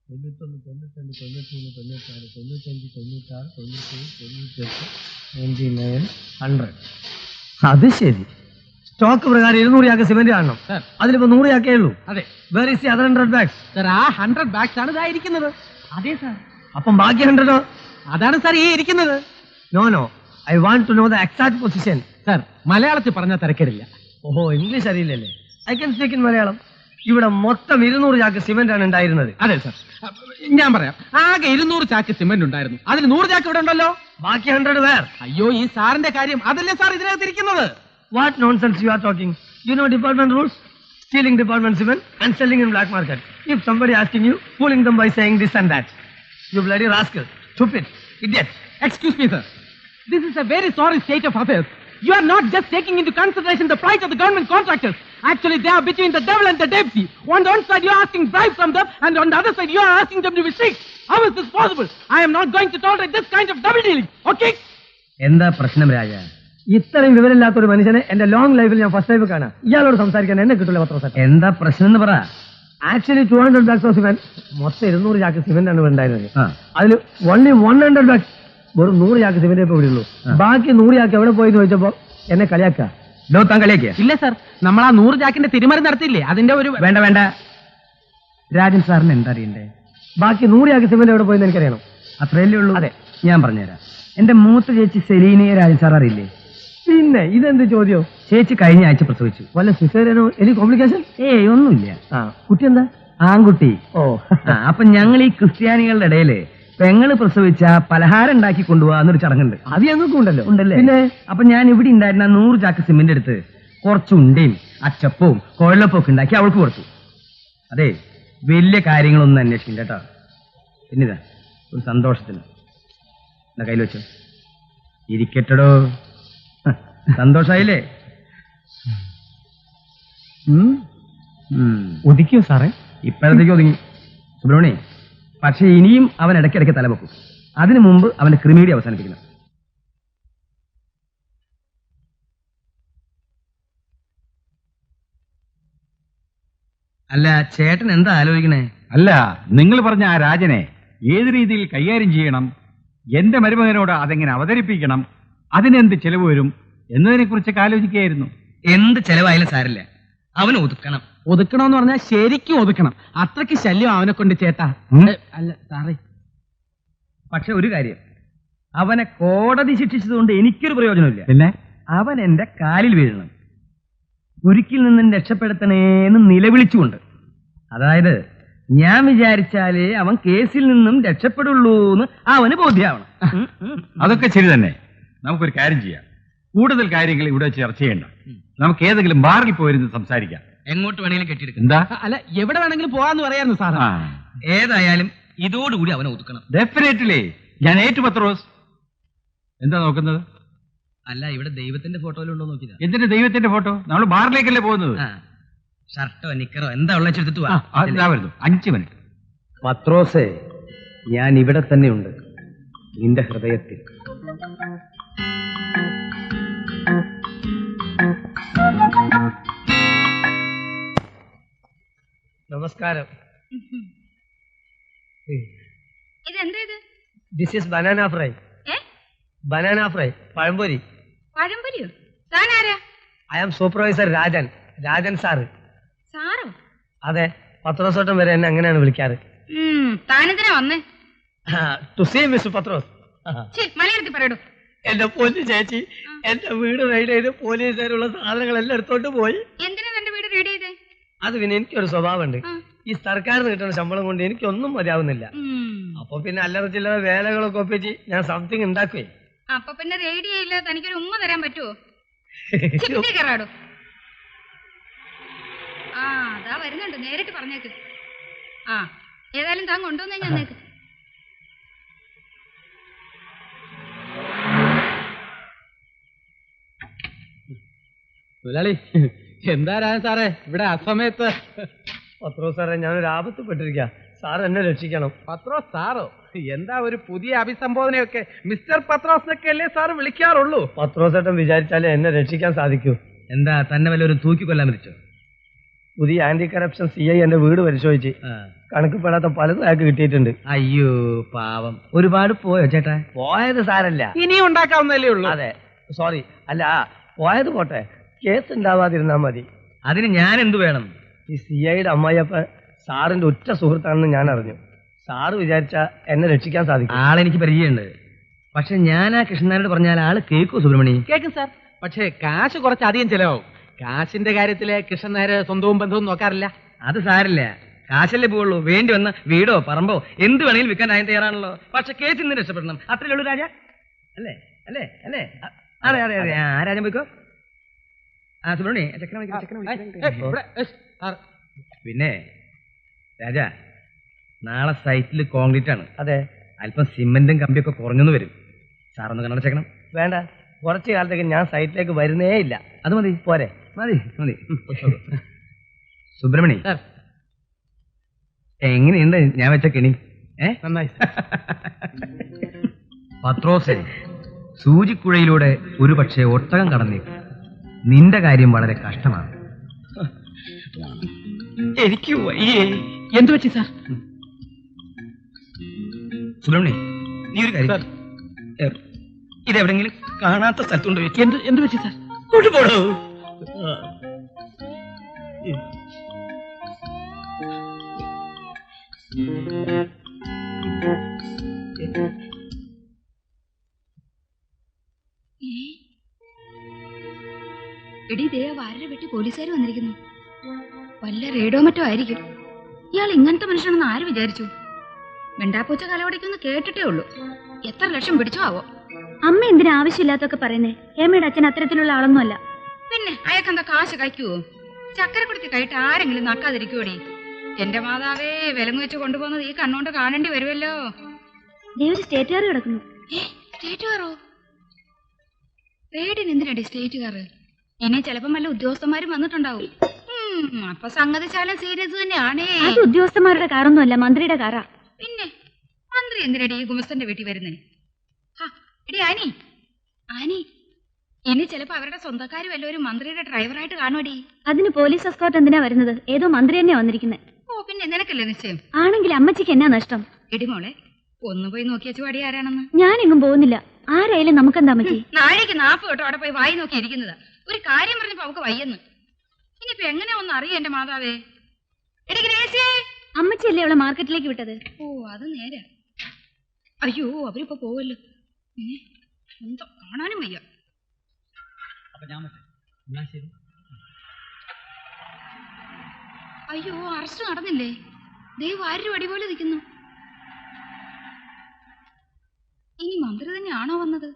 91, 92, 93, 94, 95, 96, 97, 98, 99, 100. അത് ശരി. സ്റ്റോക്ക് പ്രകാരം 200 ചാക്ക് സിമെന്റ് കാണണം. അതിലിപ്പോ 100 ചാക്കേ ഉള്ളൂ. അതെ. Where is the other 100 bags? Sir ആ 100 ബാഗ്സ് ആണ് ഇതായിരിക്കുന്നത്. അതെ സാർ. അപ്പം ബാക്കി 100 അതാണ് സാർ ഈ ഇരിക്കുന്നത്. No I want to know the exact position. Sir മലയാളത്തിൽ പറഞ്ഞാൽ തിരക്കിടില്ല. ഓഹോ, ഇംഗ്ലീഷ് അറിയില്ലല്ലേ? I can speak in Malayalam. ഇവിടെ മൊത്തം 200 ചാക്ക് സിമെന്റ് ആണ് ഉണ്ടായിരുന്നത്. അതെ സാർ, ഞാൻ പറയാം. ആകെ 200 ചാക്ക് സിമെന്റ് ഉണ്ടായിരുന്നു. അതിൽ 100 ചാക്ക് ഇവിടെ ഉണ്ടല്ലോ. ബാക്കി 100 വേർ? അയ്യോ, ഈ സാറിന്റെ കാര്യം അതല്ലേ സാർ ഇതിനകത്ത് ഇരിക്കുന്നത്. What nonsense you are talking? You know department rules? Stealing department cement and selling in black market. If somebody asking you, fooling them by saying this and that. You bloody rascal, stupid, idiot. Excuse me, sir. This is a very sorry state of affairs. You are not just taking into consideration the plight of the government contractors. Actually, they are between the devil and the Deepsea. On the one side, you are asking bribe from them, and on the other side, you are asking them to be sick. How is this possible? I am not going to tolerate this kind of double dealing. Okay? എന്താ പ്രശ്നം രാജ? ഇത്രയും വിവരമില്ലാത്ത ഒരു മനുഷ്യനെ എന്റെ long ലൈഫിൽ ഞാൻ first time കാണാം. ഇയാളോട് സംസാരിക്കാൻ എന്നെ കിട്ടില്ല. പത്ര എന്താ പ്രശ്നം എന്ന് പറ. ആക്ച്വലി 200 ബാഗ്സ് ഓഫ് സിമെന്റ്, മൊത്തം 200 ചാക്ക് സിമെന്റ് ആണ് ഉണ്ടായിരുന്നത്. അതിൽ ഓൺലി 100 ബാഗ്സ്, വെറും 100 ചാക്ക് സിമെന്റ് ഇപ്പൊ ഇവിടെ ഉള്ളൂ. ബാക്കി 100 ചാക്ക് എവിടെ പോയി ചോദിച്ചപ്പോ എന്നെ കളിയാക്കുക. താൻ കളിയാക്കിയ? ഇല്ല സർ, നമ്മൾ ആ 100 ചാക്കിന്റെ തിരിമറി നടത്തിയില്ലേ, അതിന്റെ ഒരു... വേണ്ട രാജൻ സാറിന് എന്താ അറിയണ്ടേ? ബാക്കി 100 ചാക്ക് സിമെന്റ് എവിടെ പോയെന്ന് എനിക്കറിയണം. അത്രയല്ലേ ഉള്ളൂ. അതെ, ഞാൻ പറഞ്ഞുതരാം. എന്റെ മൂത്ത ചേച്ചി സെലീനയെ രാജൻ സാർ അറിയില്ലേ? പിന്നെ ഇതെന്ത് ചോദ്യം? ചേച്ചി കഴിഞ്ഞ ആഴ്ച പ്രസവിച്ചു. വല്ല സിസേറിയനോ എനി കോംപ്ലിക്കേഷൻ? ഒന്നുമില്ല. കുട്ടി എന്താ? ആൺകുട്ടി. ഓ, അപ്പൊ ഞങ്ങൾ ഈ ക്രിസ്ത്യാനികളുടെ ഇടയില് പെങ്ങള് പ്രസവിച്ച പലഹാരം ഉണ്ടാക്കി കൊണ്ടുപോകാന്നൊരു ചടങ്ങുണ്ട്. അത് ഞങ്ങൾക്കും ഉണ്ടല്ലേ? പിന്നെ അപ്പൊ ഞാൻ ഇവിടെ ഉണ്ടായിരുന്ന 100 ചാക്ക് സിമെന്റ് എടുത്ത് കുറച്ച് ഉണ്ടയും അച്ചപ്പവും കുഴലപ്പവും ഒക്കെ ഉണ്ടാക്കി അവൾക്ക് കൊടുത്തു. അതെ, വലിയ കാര്യങ്ങളൊന്നും അന്വേഷിക്കില്ല കേട്ടോ. പിന്നിതാ ഒരു സന്തോഷത്തിന് എന്താ കയ്യിൽ വെച്ചോ, ഇരിക്കട്ടടോ. സന്തോഷായില്ലേ? ഒതുക്കിയോ സാറേ? ഇപ്പോഴത്തേക്ക് ഒതുങ്ങി സുബ്രഹ്മണി. പക്ഷെ ഇനിയും അവൻ ഇടയ്ക്കിടയ്ക്ക് തലവെക്കും. അതിനു മുമ്പ് അവന്റെ ക്രിമീഡി അവസാനിപ്പിക്കണം. അല്ല, ചേട്ടൻ എന്താ ആലോചിക്കണേ? അല്ല, നിങ്ങൾ പറഞ്ഞ ആ രാജനെ ഏത് രീതിയിൽ കൈകാര്യം ചെയ്യണം, എന്റെ മരുമകനോട് അതെങ്ങനെ അവതരിപ്പിക്കണം, അതിനെന്ത് ചെലവ് വരും എന്നതിനെ കുറിച്ചൊക്കെ ആലോചിക്കുകയായിരുന്നു. എന്ത് ചെലവായാലും സാരില്ല, അവന് ഒതുക്കണം. ഒതുക്കണമെന്ന് പറഞ്ഞാൽ ശരിക്കും ഒതുക്കണം. അത്രയ്ക്ക് ശല്യം അവനെ കൊണ്ട് ചേട്ടാ. അല്ല സാറേ, പക്ഷെ ഒരു കാര്യം, അവനെ കോടതി ശിക്ഷിച്ചതുകൊണ്ട് എനിക്കൊരു പ്രയോജനമില്ല. പിന്നെ അവൻ എന്റെ കാലിൽ വീഴണം, കുരുക്കിൽ നിന്നും രക്ഷപ്പെടുത്തണേന്ന് നിലവിളിച്ചുകൊണ്ട്. അതായത് ഞാൻ വിചാരിച്ചാലേ അവൻ കേസിൽ നിന്നും രക്ഷപ്പെടുള്ളൂ എന്ന് അവന് ബോധ്യമാവണം. അതൊക്കെ ശരി തന്നെ. നമുക്കൊരു കാര്യം ചെയ്യാം, കൂടുതൽ കാര്യങ്ങൾ ഇവിടെ ചർച്ച ചെയ്യണ്ട. നമുക്ക് ഏതെങ്കിലും ബാറിൽ പോയിരുന്ന് സംസാരിക്കാം. എങ്ങോട്ട് വേണമെങ്കിലും കെട്ടിയെടുക്കും. എന്താ? അല്ല, എവിടെ വേണമെങ്കിലും പോകാന്ന് പറയായിരുന്നു സാർ. ഏതായാലും ഇതോടുകൂടി അവനെ ഒതുക്കണം. ഡെഫിനറ്റ്ലി. ഞാൻ ഏറ്റു പത്രോസ്. എന്താ നോക്കുന്നത്? അല്ല, ഇവിടെ ദൈവത്തിന്റെ ഫോട്ടോയിലുണ്ടോ നോക്കിയതാ. എന്തിന്റെ ദൈവത്തിന്റെ ഫോട്ടോ? നമ്മൾ ബാറിലേക്കല്ലേ പോകുന്നത്? ഷർട്ടോ നിക്കറോ എന്താ ഉള്ള എടുത്തിട്ട് വരുന്നു. 5 മിനിറ്റ്. പത്രോസേ, ഞാൻ ഇവിടെ തന്നെ ഉണ്ട്, നിന്റെ ഹൃദയത്തിൽ. നമസ്കാരം. This is banana fry. Banana fry, പഴംപൊരി. പഴംപൊരിയോ? താനാരാ? I am supervisor Rajan sir. സാറോ? അതെ, പത്രോസോട്ടം വരെ എന്നെ അങ്ങനെയാണ് വിളിക്കാറ്. താനെന്തിനാ വന്നേ? To see mister Pathros. മലയാളത്തിൽ പറയടോ. എന്റെ പൊന്നു ചേച്ചി, എന്റെ വീട് റെയ്ഡ് ചെയ്ത് പോലീസുകാരുള്ള സാധനങ്ങളെല്ലാം എടുത്തോണ്ട് പോയി. എന്തിനാ തന്റെ വീട് റെയ്ഡ് ചെയ്തേ? അത് പിന്നെ എനിക്കൊരു സ്വഭാവമുണ്ട്. ഈ സർക്കാരിന് കിട്ടുന്ന ശമ്പളം കൊണ്ട് എനിക്കൊന്നും മതിയാവുന്നില്ല. അപ്പൊ പിന്നെ അല്ലറ ചില്ലറ വേലകളൊക്കെ ഒപ്പിച്ച് ഞാൻ സംതിങ് ഉണ്ടാക്കുവേ. അപ്പൊ പിന്നെ റെയ്ഡ് ചെയ്യില്ല, തനിക്കൊരു ഉമ്മ തരാൻ പറ്റുമോ? കയറാടോ. അതാ വരുന്നുണ്ട്, നേരിട്ട് പറഞ്ഞേക്ക്. ഏതായാലും താൻ കൊണ്ടുവന്നേ ഞന്നേക്ക്. മുതലാളി, എന്താ രാജൻ സാറേ ഇവിടെ അസമയത്ത്? പത്രോ സാറേ, ഞാനൊരു ആപത്തിപ്പെട്ടിരിക്ക. സാർ എന്നെ രക്ഷിക്കണം. പത്രോസ് സാറോ? എന്താ ഒരു പുതിയ അഭിസംബോധനയൊക്കെ? മിസ്റ്റർ പത്രോസ് എന്നൊക്കെ അല്ലേ സാറ് വിളിക്കാറുള്ളൂ? പത്രോസേട്ടൻ വിചാരിച്ചാലേ എന്നെ രക്ഷിക്കാൻ സാധിക്കൂ. എന്താ, തന്നെ വല്ലൊരു തൂക്കിക്കൊല്ലാൻ വിളിച്ചോ? പുതിയ ആന്റി കറപ്ഷൻ CI എന്റെ വീട് പരിശോധിച്ച് കണക്കിൽപ്പെടാത്ത പലതും അയാൾക്ക് കിട്ടിയിട്ടുണ്ട്. അയ്യോ പാവം. ഒരുപാട് പോയോ ചേട്ടാ? പോയത് സാരല്ല, ഇനിയും ഉണ്ടാക്കാവുന്നല്ലേ ഉള്ളൂ. അതെ സോറി, അല്ല പോയത് പോട്ടെ, കേസ് ഉണ്ടാവാതിരുന്നാ മതി. അതിന് ഞാൻ എന്തു വേണം? ഈ CIയുടെ അമ്മായിയപ്പ സാറിന്റെ ഉറ്റ സുഹൃത്താണെന്ന് ഞാൻ അറിഞ്ഞു. സാറ് വിചാരിച്ച എന്നെ രക്ഷിക്കാൻ സാധിക്കും. ആളെനിക്ക് പരിചയമുണ്ട്. പക്ഷെ ഞാൻ ആ കൃഷ്ണനാരോട് പറഞ്ഞാൽ ആള് കേക്കോ സുബ്രഹ്മണി? കേൾക്കും സാർ, പക്ഷേ കാശ് കുറച്ച് അധികം ചെലവാകും. കാശിന്റെ കാര്യത്തില് കൃഷ്ണൻ നായർ സ്വന്തവും ബന്ധവും നോക്കാറില്ല. അത് സാരില്ല, കാശല്ലേ പോവുള്ളൂ. വേണ്ടി വന്ന വീടോ പറമ്പോ എന്ത് വേണമെങ്കിലും വിൽക്കാൻ ആയ തയ്യാറാണല്ലോ. പക്ഷെ കേസിൽ നിന്ന് രക്ഷപ്പെടണം, അത്രയേ ഉള്ളൂ രാജ. അല്ലേ അല്ലേ അല്ലേ? അതെ അതെ അതെ. ആ രാജൻ പോയിക്കോ. ആ സുബ്രഹ്മണി പിന്നെ രാജ, നാളെ സൈറ്റിൽ കോൺക്രീറ്റ് ആണ്. അതെ, അല്പം സിമെന്റും കമ്പിയൊക്കെ കുറഞ്ഞെന്ന് വരും. സാറൊന്ന് കണ്ണടച്ചേക്കണം. വേണ്ട, കുറച്ചു കാലത്തേക്ക് ഞാൻ സൈറ്റിലേക്ക് വരുന്നേ ഇല്ല. അത് മതി, പോരെ? മതി മതി. സുബ്രഹ്മണി, എങ്ങനെയുണ്ട് ഞാൻ വെച്ച കെണി? നന്നായി. പത്രോസെ, സൂചിക്കുഴയിലൂടെ ഒരു പക്ഷേ ഒട്ടകം കടന്നേക്കും. നിന്റെ കാര്യം വളരെ കഷ്ടമാണ്. എനിക്ക് വയ്യേ. എന്തു പറ്റി സാർ? സുബ്രഹ്മണി, നീ ഒരു കാര്യം, ഇതെവിടെങ്കിലും കാണാത്ത സ്ഥലത്തുകൊണ്ട് വെച്ചു. എന്തു പറ്റി സാർ? കൊണ്ടുപോടോ. എടി ദേവ ആരുടെ വെട്ടി പോലീസുകാർ വന്നിരിക്കുന്നു. വല്ല റേഡോ മറ്റോ ആയിരിക്കും. ഇയാൾ ഇങ്ങനത്തെ മനുഷ്യനാണെന്ന് ആര് വിചാരിച്ചു? വെണ്ടാപ്പൂച്ച കലവടയ്ക്കൊന്ന് കേട്ടിട്ടേ ഉള്ളൂ. എത്ര ലക്ഷം പിടിച്ചോ ആവോ. അമ്മ എന്തിനാ ആവശ്യമില്ലാത്തൊക്കെ പറയുന്നേ? ഹേമയുടെ അച്ഛൻ അത്തരത്തിലുള്ള ആളൊന്നുമല്ല. പിന്നെ അയാൾക്കെന്താ കാശ് കഴിക്കുവോ? ചക്കര കൊടുത്തി കഴിട്ട് ആരെങ്കിലും നക്കാതിരിക്കുവോടി? എന്റെ മാതാവേ, വിലങ്ങ് വെച്ച് കൊണ്ടുപോകുന്നത് ഈ കണ്ണോണ്ട് കാണേണ്ടി വരുമല്ലോ. ദേവര് സ്റ്റേറ്റുകാർ കിടക്കുന്നു. സ്റ്റേറ്റുകാരോ? റേഡിന് എന്തിനാടി സ്റ്റേറ്റുകാർ? ഇനി ചിലപ്പം വല്ല ഉദ്യോഗസ്ഥന്മാരും വന്നിട്ടുണ്ടാവും. അപ്പൊ സംഗതി ശാലം സീരിയസ് തന്നെയാണേ. അത് ഉദ്യോഗസ്ഥന്മാരുടെ കാറൊന്നും അല്ല, മന്ത്രിയുടെ കാറാ. പിന്നെ മന്ത്രി എന്തിനടി ഈ ഗുമസ്തന്റെ വീട്ടിൽ വരുന്നേ? എടി ആനി, ആനി, ഇനി ചിലപ്പോ അവരുടെ സ്വന്തക്കാര് വല്ലവരും മന്ത്രിയുടെ ഡ്രൈവറായിട്ട് കാണുവടി. അതിന് പോലീസ് എസ്കോർട്ട് എന്തിനാ വരുന്നത്? ഏതോ മന്ത്രി തന്നെയാ വന്നിരിക്കുന്നത്. ഓ പിന്നെ നിനക്കല്ലേ നിശ്ചയം? ആണെങ്കിൽ അമ്മച്ചിക്ക് എന്നാ നഷ്ടം? എടിമോളെ, ഒന്ന് പോയി നോക്കിയച്ചു പാടി ആരാണെന്ന്. ഞാനെങ്ങും പോകുന്നില്ല. ആരായാലും നമുക്കെന്താ അമ്മച്ചി? നാഴേക്ക് 40 കേട്ടോ അവിടെ പോയി വായി നോക്കി ഇരിക്കുന്നത്. ഒരു കാര്യം പറഞ്ഞപ്പോ അവക്ക് വയ്യെന്ന്. ഇനിയിപ്പോ എങ്ങനെ ഒന്ന് അറിയാം എന്റെ മാതാവേ. എടി ഗ്രേസിയേ, അമ്മച്ചിയല്ലേ അവളെ മാർക്കറ്റിലേക്ക് വിട്ടത്? ഓ അത് നേരെ. അയ്യോ അവരിപ്പോ പോവല്ലോ. എന്തോ കാണാനും വയ്യ. അയ്യോ അറസ്റ്റ് നടന്നില്ലേ? ദൈവം ആരും അടിപോലെ നിൽക്കുന്നു. ഇനി മന്ത്രി തന്നെയാണോ വന്നത്?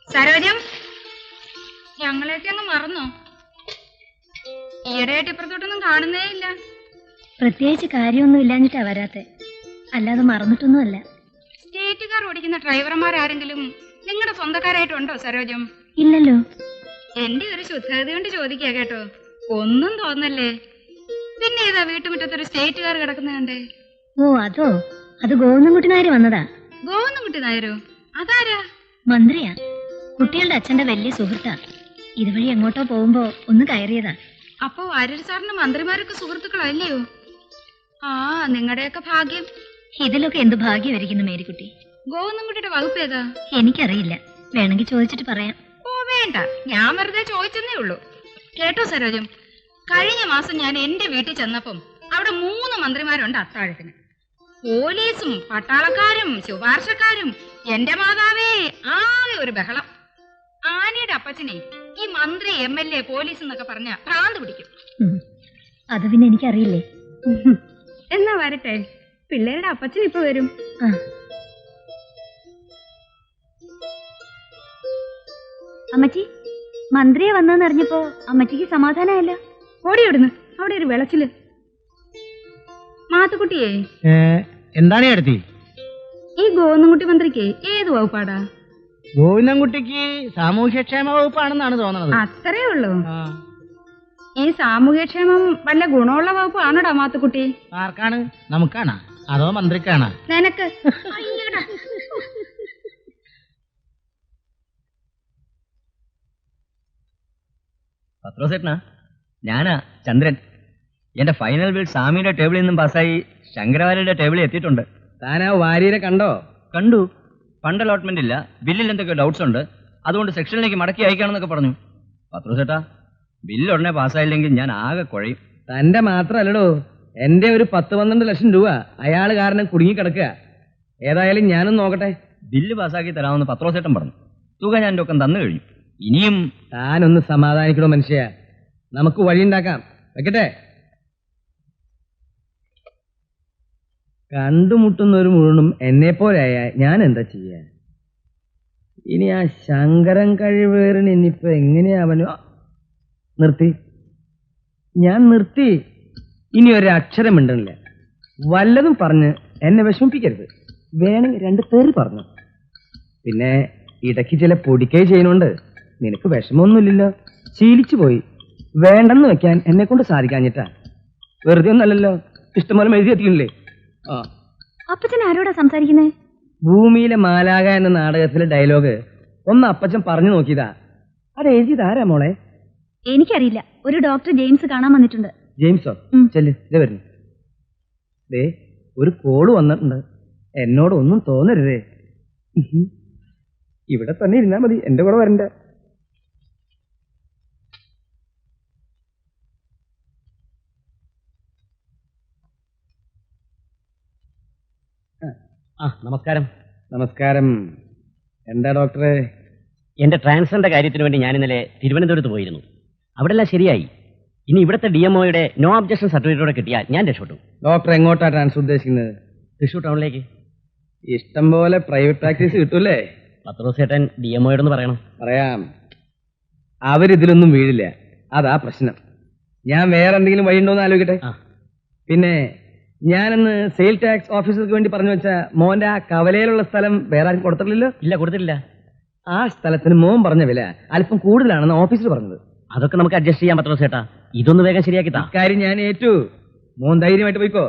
സരോജം, ഞങ്ങളെയൊക്കെ അങ്ങ് മറന്നോ? ഈയിടെയായിട്ട് ഇപ്പുറത്തോട്ടൊന്നും കാണുന്നേ ഇല്ല. പ്രത്യേകിച്ച് കാര്യമൊന്നും ഇല്ലാഞ്ഞിട്ടാ വരാത്തെ, അല്ലാതെ മറന്നിട്ടൊന്നുമല്ല. സ്റ്റേറ്റുകാർ ഓടിക്കുന്ന ഡ്രൈവർമാരാരെങ്കിലും നിങ്ങളുടെ സ്വന്തക്കാരായിട്ടുണ്ടോ സരോജം? ഇല്ലല്ലോ. എന്റെ ഒരു ശുദ്ധത കൊണ്ട് ചോദിക്കുക കേട്ടോ, ഒന്നും തോന്നല്ലേ. പിന്നെ ഏതാ വീട്ടുമുറ്റത്തൊരു സ്റ്റേറ്റുകാർ കിടക്കുന്ന കണ്ടേ? ഓ അതോ, അത് ഗോവിന്ദൻകുട്ടി നായർ വന്നതാ. ഗോവിന്ദൻകുട്ടി നായരോ? അതാരാ? മന്ത്രിയാ, കുട്ടികളുടെ അച്ഛന്റെ വലിയ സുഹൃത്താ. ഇതുവഴി എങ്ങോട്ടോ പോകുമ്പോ ഒന്ന് കയറിയതാ. അപ്പൊ വാര്യർ സാറിന് മന്ത്രിമാരൊക്കെ സുഹൃത്തുക്കളല്ലയോ? ആ നിങ്ങളുടെയൊക്കെ ഭാഗ്യം. ഇതിലൊക്കെ എന്ത് ഭാഗ്യമായിരിക്കുന്നു മേരിക്കുട്ടി. ഗോവിന്ദൻകുട്ടിയുടെ വകുപ്പ് ഏതാ? എനിക്കറിയില്ല, വേണമെങ്കിൽ ചോദിച്ചിട്ട് പറയാം. ഓ വേണ്ട, ഞാൻ വെറുതെ ചോദിച്ചെന്നേ ഉള്ളൂ. കേട്ടോ സരോജം, കഴിഞ്ഞ മാസം ഞാൻ എന്റെ വീട്ടിൽ ചെന്നപ്പം അവിടെ 3 മന്ത്രിമാരുണ്ട് അത്താഴത്തിന്. പോലീസും പട്ടാളക്കാരും ശുപാർശക്കാരും. എന്റെ മാതാവേ, ആകെ ഒരു ബഹളം. ആനയുടെ അപ്പച്ചനെ ഈ മന്ത്രി MLA പോലീസ് എന്നൊക്കെ പറഞ്ഞ ഭ്രാന്ത് പിടിക്കും. അത് പിന്നെ എനിക്കറിയില്ലേ. എന്നാ വരട്ടെ, പിള്ളേരുടെ അപ്പച്ചൻ ഇപ്പൊ വരും. അമ്മച്ചി, മന്ത്രിയെ വന്നെന്ന് അറിഞ്ഞപ്പോ അമ്മച്ചിക്ക് സമാധാനമല്ല. ഓടി ഇടുന്നു അവിടെ ഒരു വെളച്ചില്. മാത്തുക്കുട്ടിയെ, എന്താണ് എടുത്തി? ഈ ഗോവിന്ദൻകുട്ടി മന്ത്രിക്ക് ഏത് വകുപ്പാടാ? ഗോവിന്ദൻകുട്ടിക്ക് സാമൂഹ്യക്ഷേമ വകുപ്പാണെന്നാണ് തോന്നുന്നത്. അത്രേ ഉള്ളൂ. ഈ സാമൂഹ്യക്ഷേമം വല്ല ഗുണമുള്ള വകുപ്പ് ആണോടാ മാത്തുക്കുട്ടി? ആർക്കാണ്? നമുക്കാണോ അതോ മന്ത്രിക്കാണോ? നിനക്ക്. പത്രോസേട്ടനാ? ഞാനാ, ചന്ദ്രൻ. എന്റെ ഫൈനൽ ബിൽ സ്വാമിയുടെ ടേബിളിൽ നിന്നും പാസ്സായി ശങ്കരവാര്യരുടെ ടേബിളിൽ എത്തിയിട്ടുണ്ട്. താൻ ആ വാര്യരെ കണ്ടോ? കണ്ടു. ഫണ്ട് അലോട്ട്മെന്റ് ഇല്ല, ബില്ലിൽ എന്തൊക്കെ ഡൗട്ട്സ് ഉണ്ട്, അതുകൊണ്ട് സെക്ഷനിലേക്ക് മടക്കി അയക്കാണെന്നൊക്കെ പറഞ്ഞു. പത്രോസേട്ടാ, ബില്ല് ഉടനെ പാസ്സായില്ലെങ്കിൽ ഞാൻ ആകെ കുഴയും. തന്റെ മാത്രല്ലടോ, എന്റെ ഒരു 10-12 ലക്ഷം രൂപ അയാൾ കാരണം കുടുങ്ങി കിടക്കുക. ഏതായാലും ഞാനും നോക്കട്ടെ. ബില്ല് പാസ്സാക്കി തരാമെന്ന് പത്രോസേട്ടൻ പറഞ്ഞു. തുക ഞാൻ എൻ്റെ ഒക്കെ തന്നു കഴിഞ്ഞു. ഇനിയും താനൊന്ന് സമാധാനിക്കണോ മനുഷ്യ, നമുക്ക് വഴിയുണ്ടാക്കാം. വെക്കട്ടെ. കണ്ടുമുട്ടുന്നൊരു മുഴുവനും എന്നെ പോലെയായ ഞാൻ എന്താ ചെയ്യാ? ഇനി ആ ശങ്കരൻ കഴിവേറിന് ഇനിയിപ്പോ എങ്ങനെയാ അവനോ? നിർത്തി, ഞാൻ നിർത്തി. ഇനി ഒരു അക്ഷരം മിണ്ടണില്ല. വല്ലതും പറഞ്ഞ് എന്നെ വിഷമിപ്പിക്കരുത്. വേണമെങ്കിൽ 2 തെറി പറഞ്ഞു. പിന്നെ ഇടയ്ക്ക് ചില പൊടിക്കൈ ചെയ്യുന്നുണ്ട്. നിനക്ക് വിഷമമൊന്നുമില്ലല്ലോ, ശീലിച്ചു പോയി. വേണ്ടെന്ന് വെക്കാൻ എന്നെ കൊണ്ട് സാധിക്കാഞ്ഞിട്ടാ. വെറുതെ ഒന്നല്ലല്ലോ, ഇഷ്ടംപോലെ എഴുതി എത്തിക്കില്ലേ? ആ, അപ്പച്ചൻ ആരോടാ സംസാരിക്കുന്നേ? ഭൂമിയിലെ മാലാക എന്ന നാടകത്തിലെ ഡയലോഗ് ഒന്ന് അപ്പച്ചൻ പറഞ്ഞു നോക്കിയതാ. അത് എഴുതിയതാരാ മോളെ? എനിക്കറിയില്ല. ഒരു ഡോക്ടർ ജെയിംസ് കാണാൻ വന്നിട്ടുണ്ട്. ജെയിംസോ? ചെല്ല്, ഇതേ വരുന്നു. ദേ, ഒരു കോള് വന്നിട്ടുണ്ട്. എന്നോട് ഒന്നും തോന്നരുതേ. ഇവിടെ തന്നെ ഇരുന്നാ മതി, എന്റെ കൂടെ വരണ്ട. നമസ്കാരം. നമസ്കാരം. എന്താ ഡോക്ടറെ? എന്റെ ട്രാൻസ്ഫറിന്റെ കാര്യത്തിന് വേണ്ടി ഞാൻ ഇന്നലെ തിരുവനന്തപുരത്ത് പോയിരുന്നു. അവിടെ എല്ലാം ശരിയായി. ഇനി ഇവിടുത്തെ DMOയുടെ നോ ഒബ്ജക്ഷൻ സർട്ടിഫിക്കറ്റോടെ കിട്ടിയാൽ ഞാൻ രക്ഷപ്പെട്ടു. ഡോക്ടർ എങ്ങോട്ടാ ട്രാൻസ്ഫർ ഉദ്ദേശിക്കുന്നത്? തൃശ്ശൂർ ടൗണിലേക്ക്. ഇഷ്ടം പോലെ പ്രൈവറ്റ് പ്രാക്ടീസ് കിട്ടൂല്ലേ? പത്രോസേട്ടൻ DMOയോടൊന്ന് പറയണം. പറയാം. അവരിതിലൊന്നും വീഴില്ല, അതാ പ്രശ്നം. ഞാൻ വേറെ എന്തെങ്കിലും വഴിയുണ്ടോന്ന് ആലോചിക്കട്ടെ. പിന്നെ ഞാനിന്ന് സെയിൽ ടാക്സ് ഓഫീസർക്ക് വേണ്ടി പറഞ്ഞു വെച്ച മോന്റെ ആ കവലയിലുള്ള സ്ഥലം വേറെ ആരും കൊടുത്തിട്ടില്ലല്ലോ? ഇല്ല, കൊടുത്തിട്ടില്ല. ആ സ്ഥലത്തിന് മോൻ പറഞ്ഞ വില അല്പം കൂടുതലാണെന്ന് ഓഫീസർ പറഞ്ഞത്. അതൊക്കെ നമുക്ക് അഡ്ജസ്റ്റ് ചെയ്യാൻ പത്രോസേട്ടാ. ഇതൊന്ന് വേഗം ശരിയാക്കി താ. കാര്യം ഞാൻ ഏറ്റു. മോൻ ധൈര്യമായിട്ട് പോയിക്കോ.